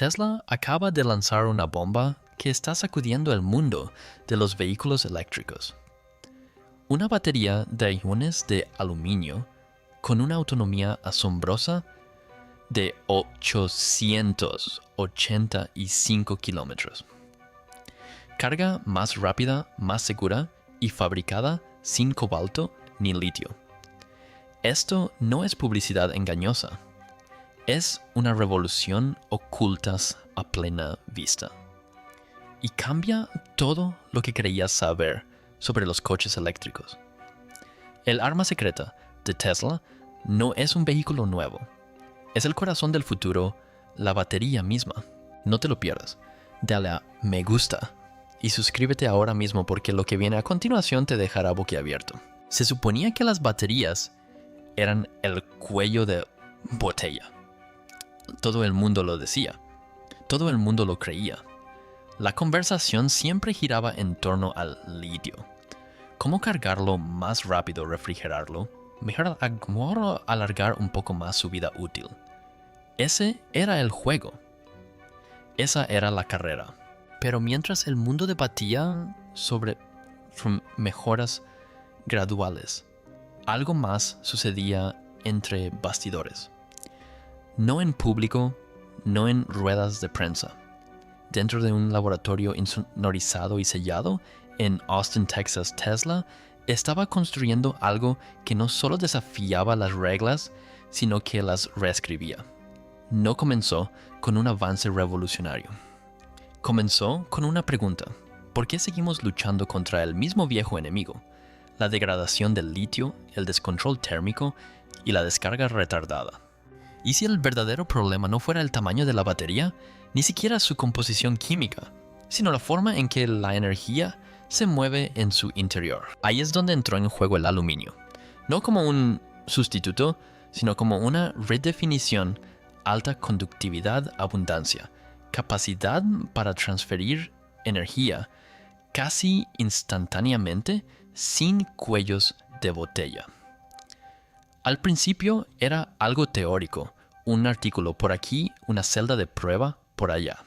Tesla acaba de lanzar una bomba que está sacudiendo el mundo de los vehículos eléctricos. Una batería de iones de aluminio con una autonomía asombrosa de 885 kilómetros. Carga más rápida, más segura y fabricada sin cobalto ni litio. Esto no es publicidad engañosa. Es una revolución oculta a plena vista. Y cambia todo lo que creías saber sobre los coches eléctricos. El arma secreta de Tesla no es un vehículo nuevo. Es el corazón del futuro, la batería misma. No te lo pierdas. Dale a me gusta y suscríbete ahora mismo porque lo que viene a continuación te dejará boquiabierto. Se suponía que las baterías eran el cuello de botella. Todo el mundo lo decía. Todo el mundo lo creía. La conversación siempre giraba en torno al litio. ¿Cómo cargarlo más rápido, refrigerarlo? Mejor alargar un poco más su vida útil. Ese era el juego. Esa era la carrera. Pero mientras el mundo debatía sobre mejoras graduales, algo más sucedía entre bastidores. No en público, no en ruedas de prensa. Dentro de un laboratorio insonorizado y sellado en Austin, Texas, Tesla estaba construyendo algo que no solo desafiaba las reglas, sino que las reescribía. No comenzó con un avance revolucionario. Comenzó con una pregunta. ¿Por qué seguimos luchando contra el mismo viejo enemigo? La degradación del litio, el descontrol térmico y la descarga retardada. ¿Y si el verdadero problema no fuera el tamaño de la batería, ni siquiera su composición química, sino la forma en que la energía se mueve en su interior? Ahí es donde entró en juego el aluminio. No como un sustituto, sino como una redefinición: alta conductividad, abundancia, capacidad para transferir energía casi instantáneamente sin cuellos de botella. Al principio era algo teórico, un artículo por aquí, una celda de prueba por allá.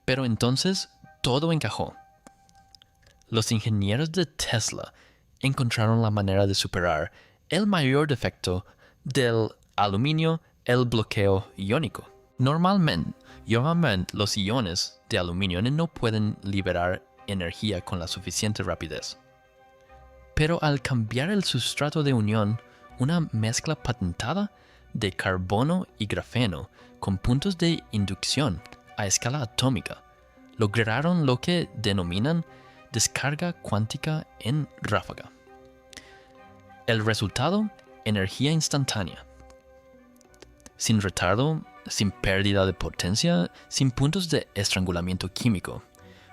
Pero entonces todo encajó. Los ingenieros de Tesla encontraron la manera de superar el mayor defecto del aluminio, el bloqueo iónico. Normalmente los iones de aluminio no pueden liberar energía con la suficiente rapidez. Pero al cambiar el sustrato de unión, una mezcla patentada de carbono y grafeno con puntos de inducción a escala atómica, lograron lo que denominan descarga cuántica en ráfaga. El resultado: energía instantánea. Sin retardo, sin pérdida de potencia, sin puntos de estrangulamiento químico.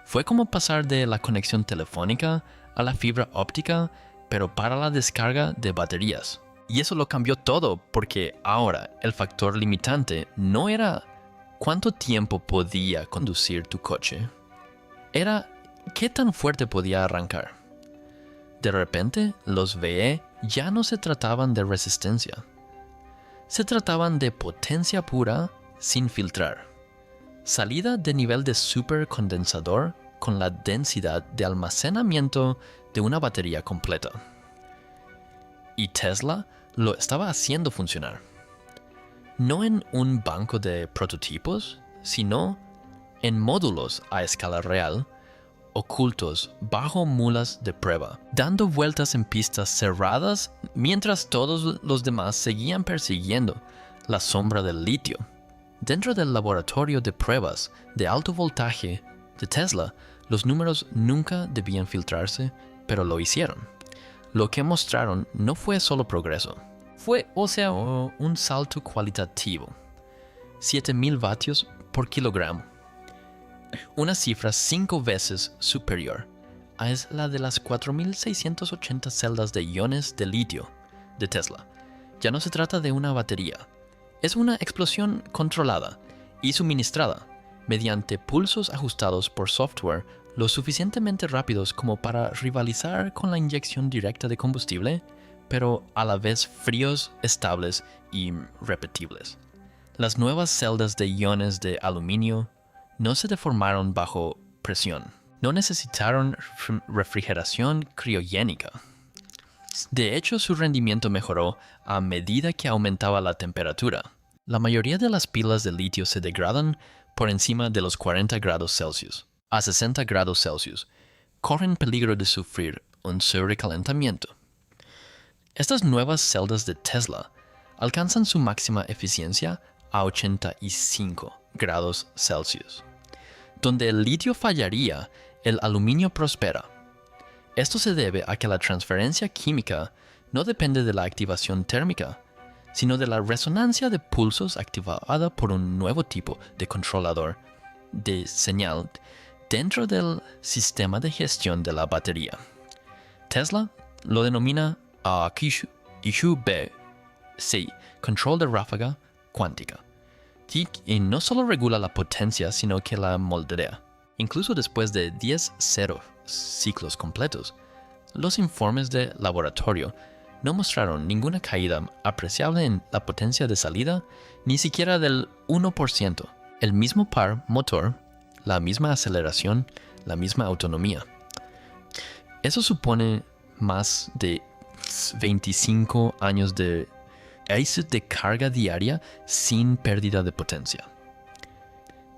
Fue como pasar de la conexión telefónica a la fibra óptica, pero para la descarga de baterías. Y eso lo cambió todo, porque ahora el factor limitante no era cuánto tiempo podía conducir tu coche, era qué tan fuerte podía arrancar. De repente, los VE ya no se trataban de resistencia. Se trataban de potencia pura sin filtrar. Salida de nivel de supercondensador con la densidad de almacenamiento de una batería completa. Y Tesla lo estaba haciendo funcionar. No en un banco de prototipos, sino en módulos a escala real, ocultos bajo mulas de prueba, dando vueltas en pistas cerradas mientras todos los demás seguían persiguiendo la sombra del litio. Dentro del laboratorio de pruebas de alto voltaje de Tesla, los números nunca debían filtrarse, pero lo hicieron. Lo que mostraron no fue solo progreso, fue un salto cualitativo. 7,000 vatios por kilogramo. Una cifra 5 veces superior a la de las 4,680 celdas de iones de litio de Tesla. Ya no se trata de una batería, es una explosión controlada y suministrada mediante pulsos ajustados por software lo suficientemente rápidos como para rivalizar con la inyección directa de combustible, pero a la vez fríos, estables y repetibles. Las nuevas celdas de iones de aluminio no se deformaron bajo presión. No necesitaron refrigeración criogénica. De hecho, su rendimiento mejoró a medida que aumentaba la temperatura. La mayoría de las pilas de litio se degradan por encima de los 40 grados Celsius. A 60 grados Celsius, corren peligro de sufrir un sobrecalentamiento. Estas nuevas celdas de Tesla alcanzan su máxima eficiencia a 85 grados Celsius. Donde el litio fallaría, el aluminio prospera. Esto se debe a que la transferencia química no depende de la activación térmica, sino de la resonancia de pulsos activada por un nuevo tipo de controlador de señal dentro del sistema de gestión de la batería. Tesla lo denomina QB, control de ráfaga cuántica, y no solo regula la potencia, sino que la moldea. Incluso después de 10 ciclos completos, los informes de laboratorio no mostraron ninguna caída apreciable en la potencia de salida, ni siquiera del 1%. El mismo par motor, la misma aceleración, la misma autonomía. Eso supone más de 25 años de carga diaria sin pérdida de potencia.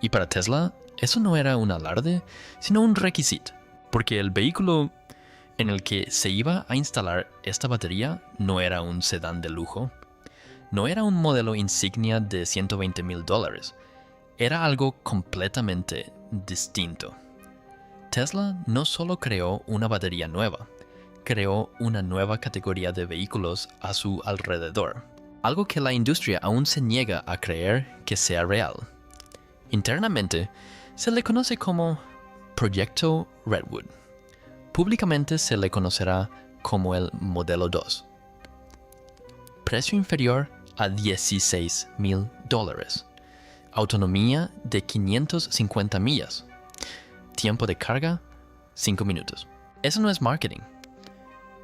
Y para Tesla, eso no era un alarde, sino un requisito, porque el vehículo en el que se iba a instalar esta batería no era un sedán de lujo, no era un modelo insignia de $120,000, era algo completamente distinto. Tesla no solo creó una batería nueva, creó una nueva categoría de vehículos a su alrededor, algo que la industria aún se niega a creer que sea real. Internamente, se le conoce como Proyecto Redwood. Públicamente se le conocerá como el Modelo 2. Precio inferior a $16,000. Autonomía de 550 millas. Tiempo de carga, 5 minutos. Eso no es marketing.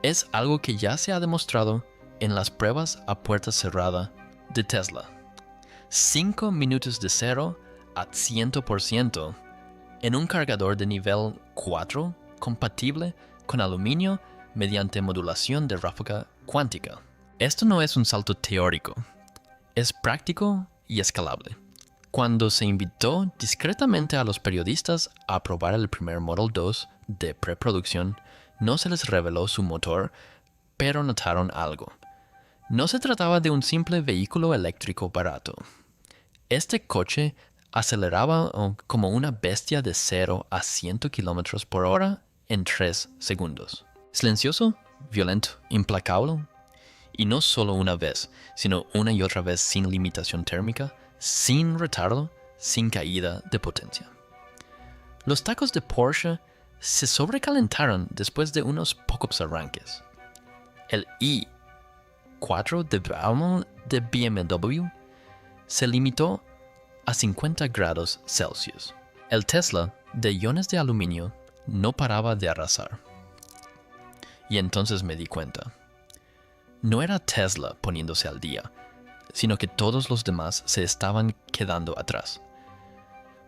Es algo que ya se ha demostrado en las pruebas a puerta cerrada de Tesla. 5 minutos de 0 a 100% en un cargador de nivel 4 compatible con aluminio mediante modulación de ráfaga cuántica. Esto no es un salto teórico, es práctico y escalable. Cuando se invitó discretamente a los periodistas a probar el primer Model 2 de preproducción, no se les reveló su motor, pero notaron algo. No se trataba de un simple vehículo eléctrico barato. Este coche aceleraba como una bestia de 0 a 100 km por hora en 3 segundos. Silencioso, violento, implacable. Y no solo una vez, sino una y otra vez sin limitación térmica, sin retardo, sin caída de potencia. Los tacos de Porsche se sobrecalentaron después de unos pocos arranques. El i4 de BMW se limitó a 50 grados Celsius. El Tesla de iones de aluminio no paraba de arrasar. Y entonces me di cuenta. No era Tesla poniéndose al día, sino que todos los demás se estaban quedando atrás.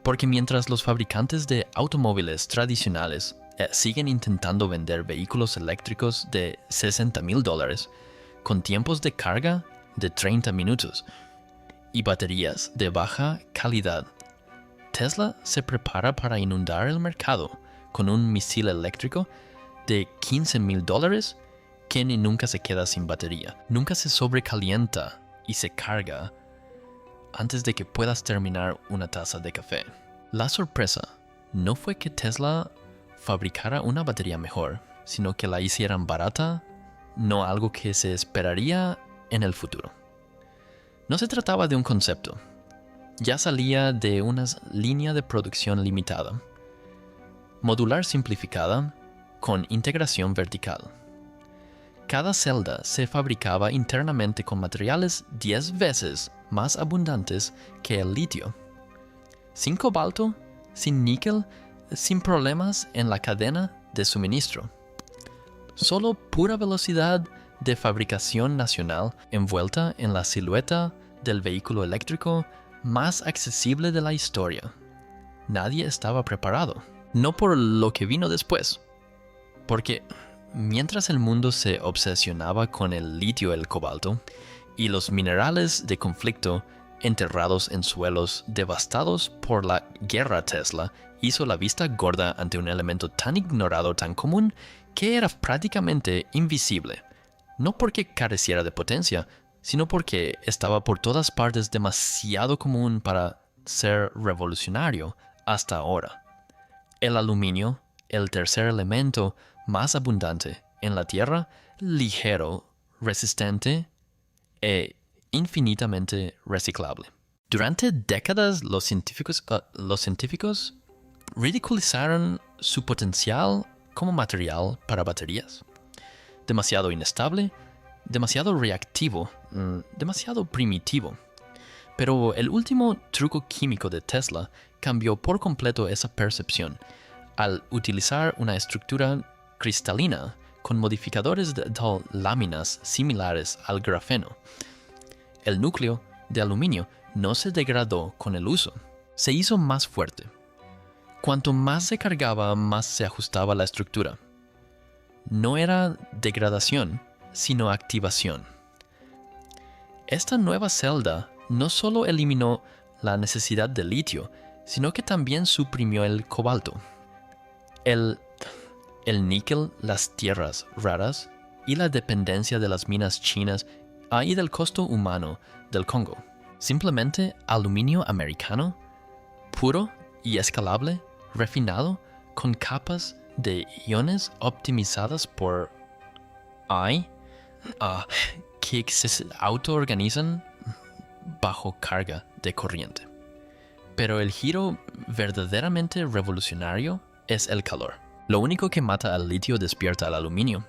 Porque mientras los fabricantes de automóviles tradicionales siguen intentando vender vehículos eléctricos de $60,000 con tiempos de carga de 30 minutos y baterías de baja calidad, Tesla se prepara para inundar el mercado con un misil eléctrico de $15,000 que ni nunca se queda sin batería, nunca se sobrecalienta y se carga antes de que puedas terminar una taza de café. La sorpresa no fue que Tesla fabricara una batería mejor, sino que la hicieran barata, no algo que se esperaría en el futuro. No se trataba de un concepto. Ya salía de una línea de producción limitada, modular simplificada, con integración vertical. Cada celda se fabricaba internamente con materiales 10 veces más abundantes que el litio. Sin cobalto, sin níquel, sin problemas en la cadena de suministro. Solo pura velocidad de fabricación nacional envuelta en la silueta del vehículo eléctrico más accesible de la historia. Nadie estaba preparado. No por lo que vino después. Porque mientras el mundo se obsesionaba con el litio y el cobalto, y los minerales de conflicto enterrados en suelos devastados por la guerra, Tesla hizo la vista gorda ante un elemento tan ignorado, tan común, que era prácticamente invisible. No porque careciera de potencia, sino porque estaba por todas partes demasiado común para ser revolucionario hasta ahora. El aluminio, el tercer elemento más abundante en la Tierra, ligero, resistente e infinitamente reciclable. Durante décadas los científicos ridiculizaron su potencial como material para baterías. Demasiado inestable, demasiado reactivo, demasiado primitivo. Pero el último truco químico de Tesla cambió por completo esa percepción al utilizar una estructura cristalina con modificadores de láminas similares al grafeno. El núcleo de aluminio no se degradó con el uso, se hizo más fuerte. Cuanto más se cargaba, más se ajustaba la estructura. No era degradación, sino activación. Esta nueva celda no solo eliminó la necesidad de litio, sino que también suprimió el cobalto, el níquel, las tierras raras y la dependencia de las minas chinas y del costo humano del Congo. Simplemente aluminio americano, puro y escalable, refinado, con capas de iones optimizadas por que se autoorganizan bajo carga de corriente. Pero el giro verdaderamente revolucionario es el calor. Lo único que mata al litio despierta al aluminio.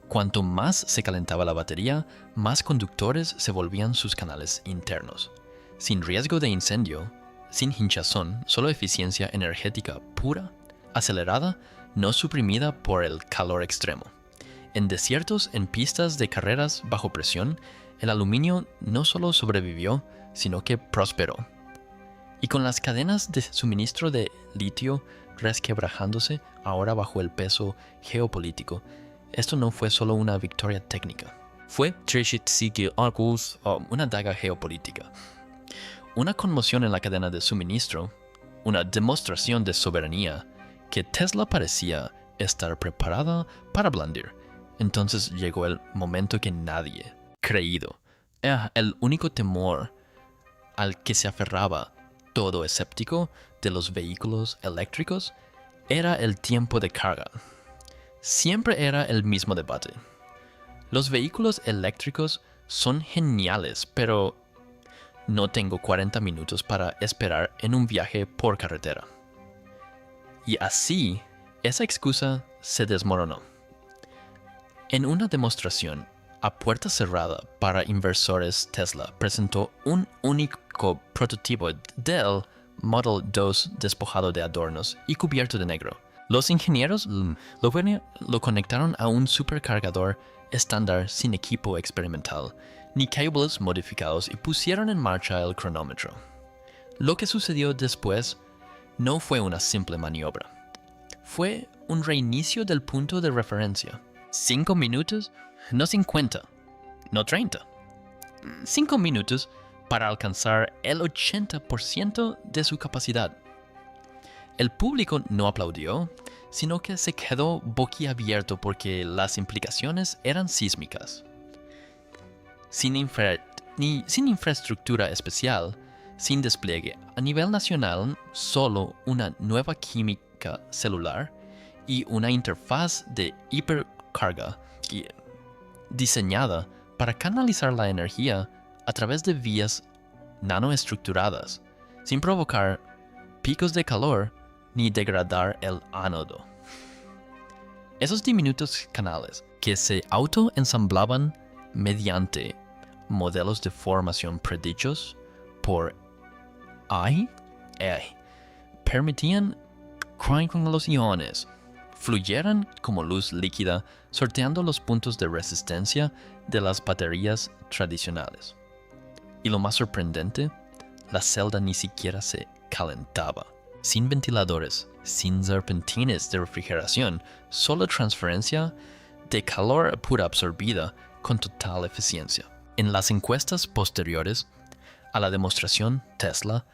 Cuanto más se calentaba la batería, más conductores se volvían sus canales internos. Sin riesgo de incendio, sin hinchazón, solo eficiencia energética pura, acelerada, no suprimida por el calor extremo. En desiertos, en pistas de carreras bajo presión, el aluminio no solo sobrevivió, sino que prosperó. Y con las cadenas de suministro de litio resquebrajándose ahora bajo el peso geopolítico, esto no fue solo una victoria técnica. Fue una daga geopolítica. Una conmoción en la cadena de suministro, una demostración de soberanía que Tesla parecía estar preparada para blandir. Entonces llegó el momento que nadie creído. Era el único temor al que se aferraba todo escéptico de los vehículos eléctricos era el tiempo de carga. Siempre era el mismo debate. Los vehículos eléctricos son geniales, pero no tengo 40 minutos para esperar en un viaje por carretera. Y así, esa excusa se desmoronó. En una demostración a puerta cerrada para inversores, Tesla presentó un único prototipo del Model 2 despojado de adornos y cubierto de negro. Los ingenieros lo conectaron a un supercargador estándar sin equipo experimental, ni cables modificados y pusieron en marcha el cronómetro. Lo que sucedió después no fue una simple maniobra. Fue un reinicio del punto de referencia. 5 minutos, no 50, no 30. 5 minutos para alcanzar el 80% de su capacidad. El público no aplaudió, sino que se quedó boquiabierto porque las implicaciones eran sísmicas. Sin infraestructura especial, sin despliegue a nivel nacional, solo una nueva química celular y una interfaz de hipercarga diseñada para canalizar la energía a través de vías nanoestructuradas, sin provocar picos de calor ni degradar el ánodo. Esos diminutos canales que se autoensamblaban mediante modelos de formación predichos por AI permitían que los iones fluyeran como luz líquida, sorteando los puntos de resistencia de las baterías tradicionales. Y lo más sorprendente, la celda ni siquiera se calentaba. Sin ventiladores, sin serpentines de refrigeración, solo transferencia de calor pura absorbida con total eficiencia. En las encuestas posteriores a la demostración, Tesla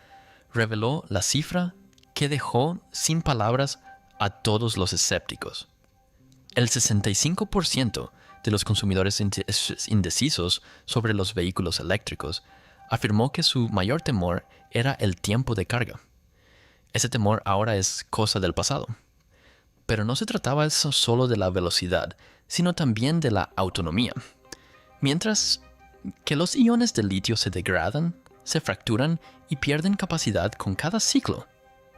reveló la cifra que dejó sin palabras a todos los escépticos. El 65% de los consumidores indecisos sobre los vehículos eléctricos afirmó que su mayor temor era el tiempo de carga. Ese temor ahora es cosa del pasado. Pero no se trataba eso solo de la velocidad, sino también de la autonomía. Mientras que los iones de litio se degradan, se fracturan y pierden capacidad con cada ciclo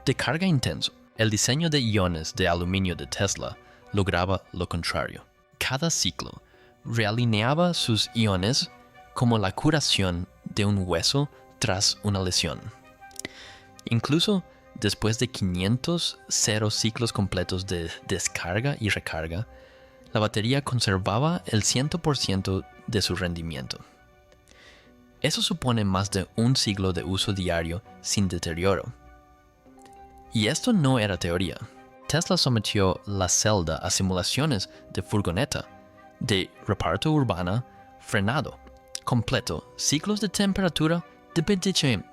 de carga intenso, el diseño de iones de aluminio de Tesla lograba lo contrario. Cada ciclo realineaba sus iones como la curación de un hueso tras una lesión. Incluso después de 500 ciclos completos de descarga y recarga, la batería conservaba el 100% de su rendimiento. Eso supone más de un siglo de uso diario sin deterioro. Y esto no era teoría. Tesla sometió la celda a simulaciones de furgoneta, de reparto urbana, frenado, completo, ciclos de temperatura de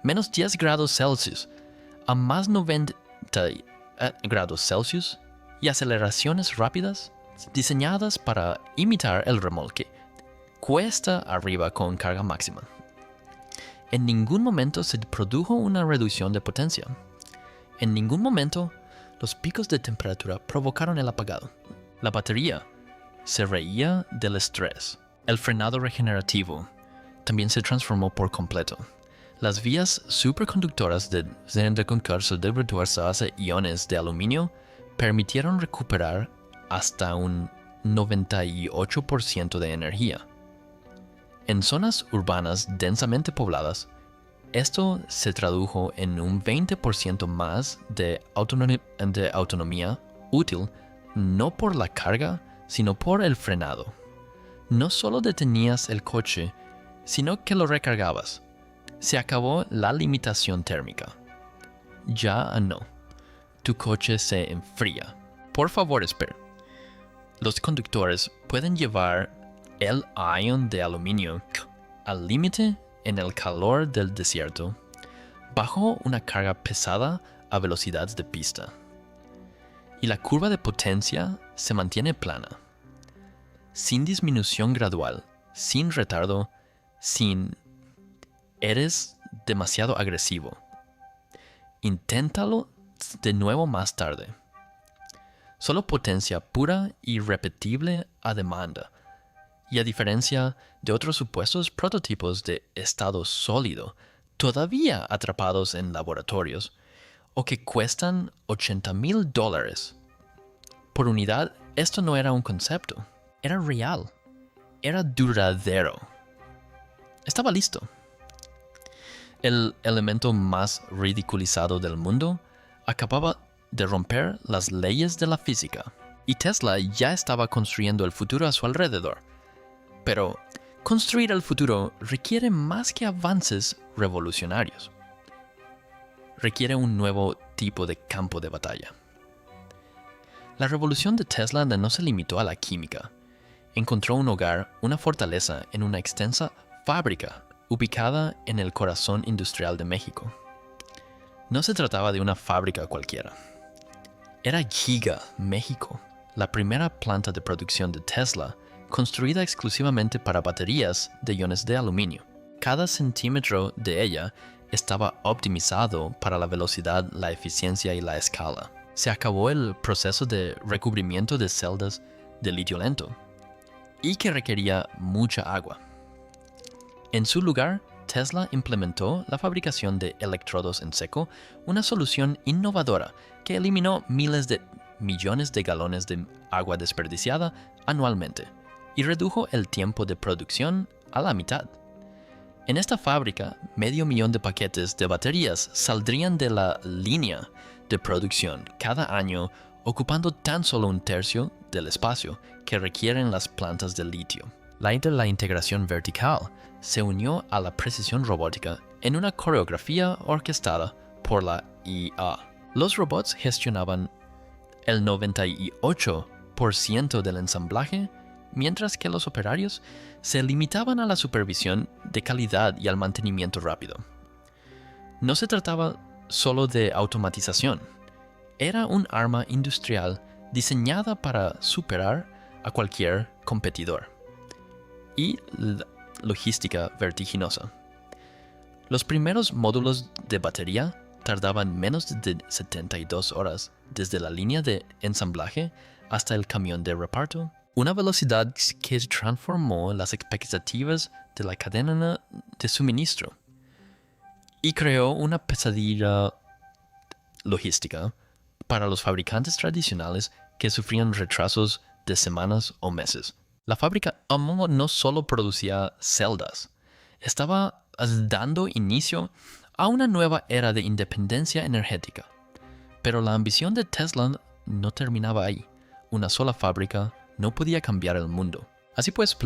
menos 10 grados Celsius a más 90 grados Celsius y aceleraciones rápidas diseñadas para imitar el remolque, cuesta arriba con carga máxima. En ningún momento se produjo una reducción de potencia. En ningún momento los picos de temperatura provocaron el apagado. La batería se reía del estrés. El frenado regenerativo también se transformó por completo. Las vías superconductoras de concurso de retuerzo iones de aluminio permitieron recuperar hasta un 98% de energía. En zonas urbanas densamente pobladas, esto se tradujo en un 20% más de autonomía útil, no por la carga, sino por el frenado. No solo detenías el coche, sino que lo recargabas. Se acabó la limitación térmica. Ya no. Tu coche se enfría. Por favor, espera. Los conductores pueden llevar el ion de aluminio al límite en el calor del desierto, bajo una carga pesada a velocidades de pista. Y la curva de potencia se mantiene plana, sin disminución gradual, sin retardo, sin eres demasiado agresivo. Inténtalo de nuevo más tarde. Solo potencia pura y repetible a demanda. Y a diferencia de otros supuestos prototipos de estado sólido, todavía atrapados en laboratorios, o que cuestan $80,000 por unidad, esto no era un concepto, era real, era duradero. Estaba listo. El elemento más ridiculizado del mundo acababa de romper las leyes de la física, y Tesla ya estaba construyendo el futuro a su alrededor. Pero construir el futuro requiere más que avances revolucionarios. Requiere un nuevo tipo de campo de batalla. La revolución de Tesla no se limitó a la química. Encontró un hogar, una fortaleza en una extensa fábrica ubicada en el corazón industrial de México. No se trataba de una fábrica cualquiera. Era Giga, México, la primera planta de producción de Tesla construida exclusivamente para baterías de iones de aluminio. Cada centímetro de ella estaba optimizado para la velocidad, la eficiencia y la escala. Se acabó el proceso de recubrimiento de celdas de litio lento, y que requería mucha agua. En su lugar, Tesla implementó la fabricación de electrodos en seco, una solución innovadora que eliminó miles de millones de galones de agua desperdiciada anualmente y redujo el tiempo de producción a la mitad. En esta fábrica, 500,000 de paquetes de baterías saldrían de la línea de producción cada año, ocupando tan solo un tercio del espacio que requieren las plantas de litio. La integración vertical se unió a la precisión robótica en una coreografía orquestada por la IA. Los robots gestionaban el 98% del ensamblaje, mientras que los operarios se limitaban a la supervisión de calidad y al mantenimiento rápido. No se trataba solo de automatización, era un arma industrial diseñada para superar a cualquier competidor. Y la logística vertiginosa. Los primeros módulos de batería tardaban menos de 72 horas desde la línea de ensamblaje hasta el camión de reparto, una velocidad que transformó las expectativas de la cadena de suministro y creó una pesadilla logística para los fabricantes tradicionales que sufrían retrasos de semanas o meses. La fábrica no solo producía celdas, estaba dando inicio a una nueva era de independencia energética. Pero la ambición de Tesla no terminaba ahí. Una sola fábrica no podía cambiar el mundo. Así pues,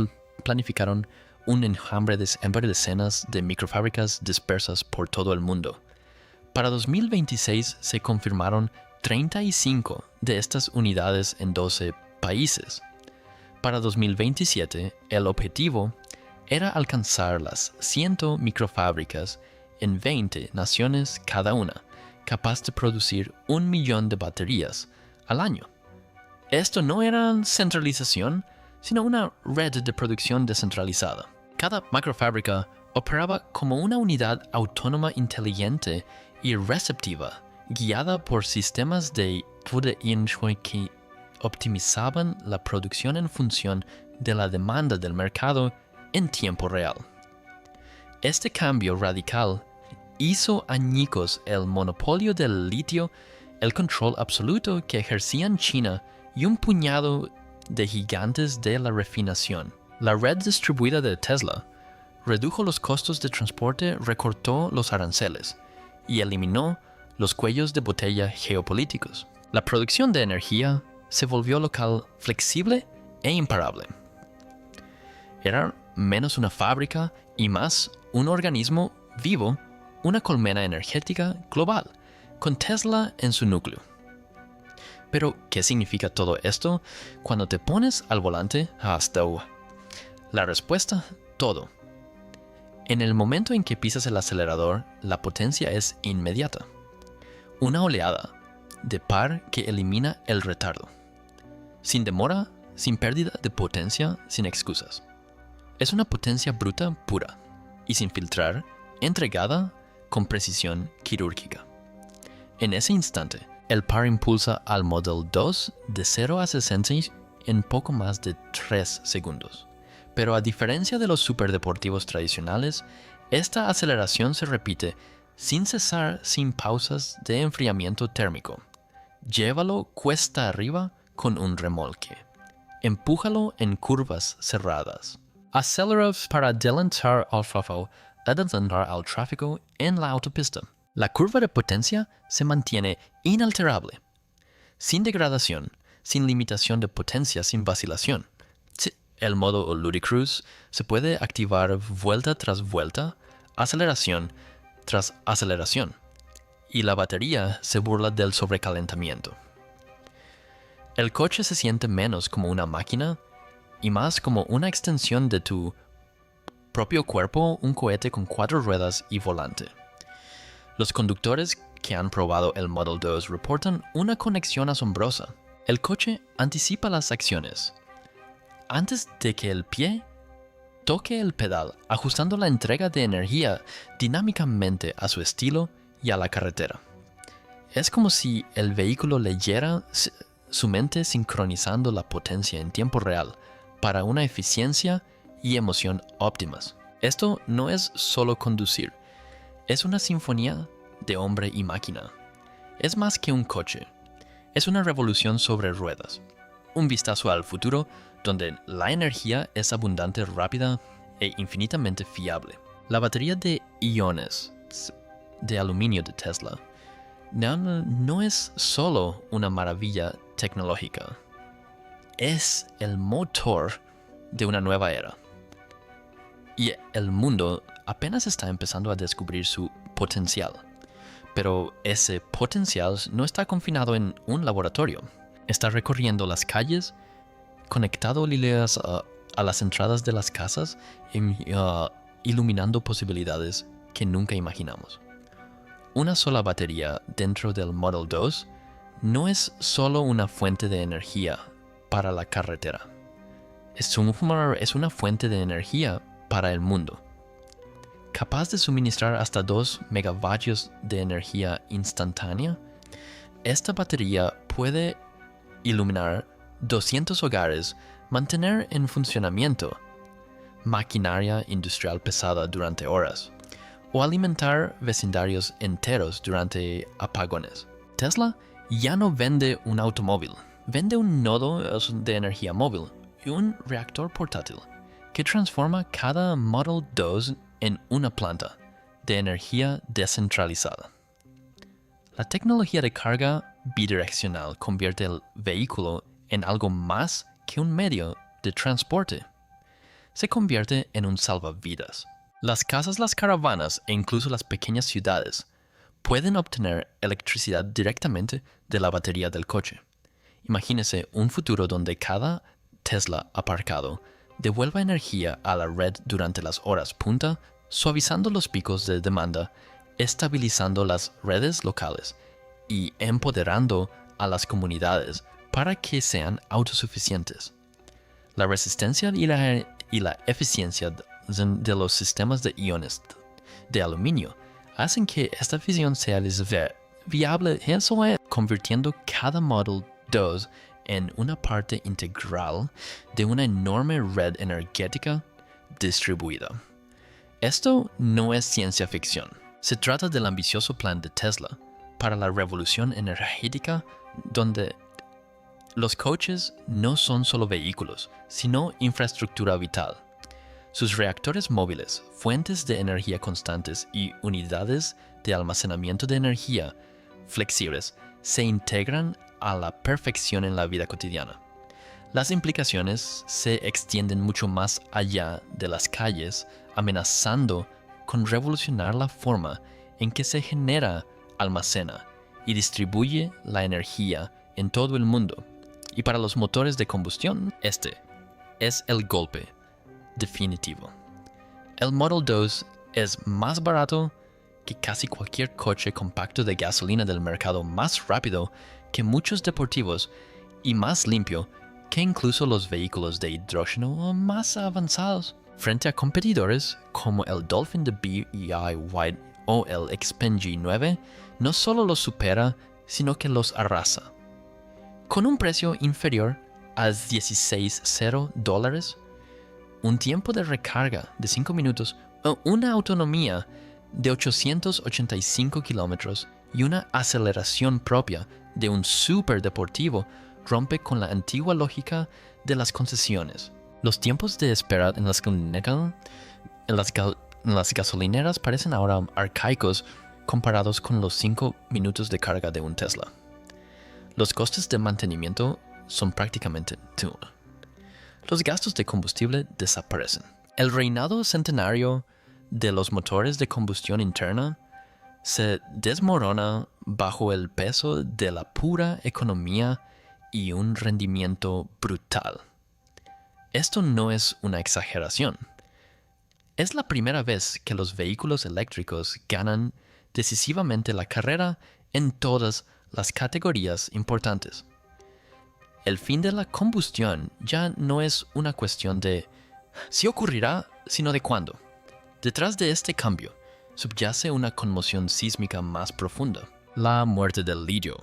planificaron un enjambre de decenas de microfábricas dispersas por todo el mundo. Para 2026 se confirmaron 35 de estas unidades en 12 países. Para 2027, el objetivo era alcanzar las 100 microfábricas en 20 naciones cada una, capaz de producir 1 millón de baterías al año. Esto no era centralización, sino una red de producción descentralizada. Cada macrofábrica operaba como una unidad autónoma inteligente y receptiva, guiada por sistemas de que optimizaban la producción en función de la demanda del mercado en tiempo real. Este cambio radical hizo añicos el monopolio del litio, el control absoluto que ejercían China y un puñado de gigantes de la refinación. La red distribuida de Tesla redujo los costos de transporte, recortó los aranceles y eliminó los cuellos de botella geopolíticos. La producción de energía se volvió local, flexible e imparable. Era menos una fábrica y más un organismo vivo, una colmena energética global, con Tesla en su núcleo. Pero, ¿qué significa todo esto cuando te pones al volante hasta la respuesta? Todo. En el momento en que pisas el acelerador, la potencia es inmediata. Una oleada de par que elimina el retardo. Sin demora, sin pérdida de potencia, sin excusas. Es una potencia bruta pura y sin filtrar, entregada con precisión quirúrgica. En ese instante, el par impulsa al Model 2 de 0 a 60 en poco más de 3 segundos. Pero a diferencia de los superdeportivos tradicionales, esta aceleración se repite sin cesar, sin pausas de enfriamiento térmico. Llévalo cuesta arriba con un remolque. Empújalo en curvas cerradas. Acelera para adelantar al tráfico en la autopista. La curva de potencia se mantiene inalterable, sin degradación, sin limitación de potencia, sin vacilación. El modo Ludicruz se puede activar vuelta tras vuelta, aceleración tras aceleración, y la batería se burla del sobrecalentamiento. El coche se siente menos como una máquina y más como una extensión de tu propio cuerpo, un cohete con 4 ruedas y volante. Los conductores que han probado el Model 2 reportan una conexión asombrosa. El coche anticipa las acciones antes de que el pie toque el pedal, ajustando la entrega de energía dinámicamente a su estilo y a la carretera. Es como si el vehículo leyera su mente, sincronizando la potencia en tiempo real para una eficiencia y emoción óptimas. Esto no es solo conducir, es una sinfonía de hombre y máquina. Es más que un coche, es una revolución sobre ruedas, un vistazo al futuro donde la energía es abundante, rápida e infinitamente fiable. La batería de iones de aluminio de Tesla no es solo una maravilla tecnológica, es el motor de una nueva era. Y el mundo apenas está empezando a descubrir su potencial. Pero ese potencial no está confinado en un laboratorio. Está recorriendo las calles, conectado líneas a las entradas de las casas y iluminando posibilidades que nunca imaginamos. Una sola batería dentro del Model 2 no es solo una fuente de energía para la carretera. Es una fuente de energía para el mundo. Capaz de suministrar hasta 2 megavatios de energía instantánea, esta batería puede iluminar 200 hogares, mantener en funcionamiento maquinaria industrial pesada durante horas, o alimentar vecindarios enteros durante apagones. Tesla ya no vende un automóvil, vende un nodo de energía móvil y un reactor portátil que transforma cada Model 2 en una planta de energía descentralizada. La tecnología de carga bidireccional convierte el vehículo en algo más que un medio de transporte. Se convierte en un salvavidas. Las casas, las caravanas e incluso las pequeñas ciudades pueden obtener electricidad directamente de la batería del coche. Imagínese un futuro donde cada Tesla aparcado devuelva energía a la red durante las horas punta, suavizando los picos de demanda, estabilizando las redes locales y empoderando a las comunidades para que sean autosuficientes. La resistencia y la eficiencia de los sistemas de iones de aluminio hacen que esta visión sea viable, eso es, convirtiendo cada Model 2 en una parte integral de una enorme red energética distribuida. Esto no es ciencia ficción. Se trata del ambicioso plan de Tesla para la revolución energética donde los coches no son solo vehículos, sino infraestructura vital. Sus reactores móviles, fuentes de energía constantes y unidades de almacenamiento de energía flexibles se integran a la perfección en la vida cotidiana. Las implicaciones se extienden mucho más allá de las calles, amenazando con revolucionar la forma en que se genera, almacena y distribuye la energía en todo el mundo. Y para los motores de combustión, este es el golpe definitivo. El Model 2 es más barato que casi cualquier coche compacto de gasolina del mercado, más rápido que muchos deportivos y más limpio que incluso los vehículos de hidrógeno más avanzados. Frente a competidores como el Dolphin de BEI o el Xpeng G9, no solo los supera, sino que los arrasa. Con un precio inferior a $16,000, un tiempo de recarga de 5 minutos, una autonomía de 885 kilómetros y una aceleración propia de un superdeportivo rompe con la antigua lógica de las concesiones. Los tiempos de espera en las gasolineras parecen ahora arcaicos comparados con los 5 minutos de carga de un Tesla. Los costes de mantenimiento son prácticamente nulos. Los gastos de combustible desaparecen. El reinado centenario de los motores de combustión interna se desmorona bajo el peso de la pura economía y un rendimiento brutal. Esto no es una exageración. Es la primera vez que los vehículos eléctricos ganan decisivamente la carrera en todas las categorías importantes. El fin de la combustión ya no es una cuestión de si ocurrirá, sino de cuándo. Detrás de este cambio subyace una conmoción sísmica más profunda: la muerte del litio.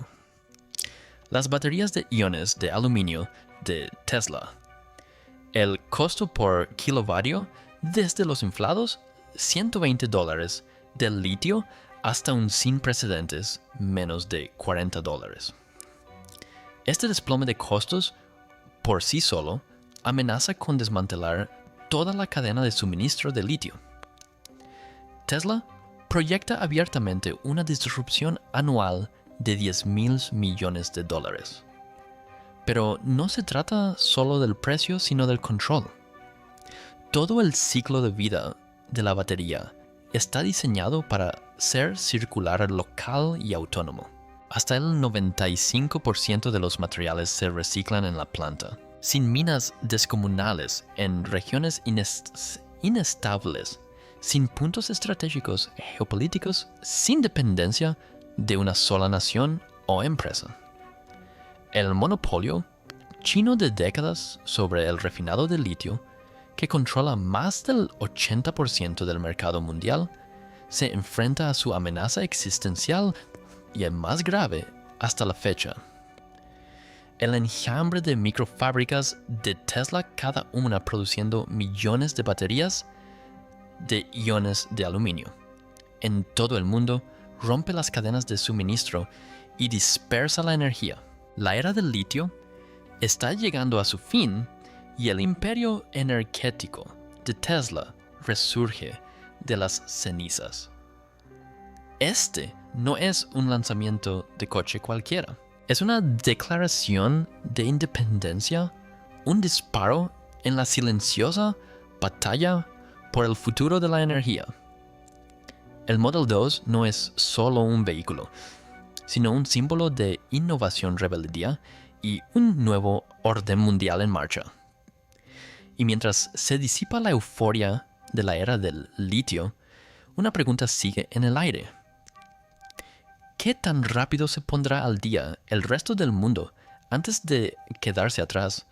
Las baterías de iones de aluminio de Tesla. El costo por kilovatio desde los inflados $120 del litio hasta un sin precedentes menos de $40. Este desplome de costos por sí solo amenaza con desmantelar toda la cadena de suministro de litio. Tesla proyecta abiertamente una disrupción anual de $10,000 millones. Pero no se trata solo del precio, sino del control. Todo el ciclo de vida de la batería está diseñado para ser circular, local y autónomo. Hasta el 95% de los materiales se reciclan en la planta. Sin minas descomunales en regiones inestables, sin puntos estratégicos geopolíticos, sin dependencia de una sola nación o empresa. El monopolio chino de décadas sobre el refinado de litio, que controla más del 80% del mercado mundial, se enfrenta a su amenaza existencial y el más grave hasta la fecha. El enjambre de microfábricas de Tesla, cada una produciendo millones de baterías de iones de aluminio en todo el mundo, rompe las cadenas de suministro y dispersa la energía. La era del litio está llegando a su fin y el imperio energético de Tesla resurge de las cenizas. Este no es un lanzamiento de coche cualquiera. Es una declaración de independencia, un disparo en la silenciosa batalla por el futuro de la energía. El Model 2 no es solo un vehículo, sino un símbolo de innovación, rebeldía y un nuevo orden mundial en marcha. Y mientras se disipa la euforia de la era del litio, una pregunta sigue en el aire. ¿Qué tan rápido se pondrá al día el resto del mundo antes de quedarse atrás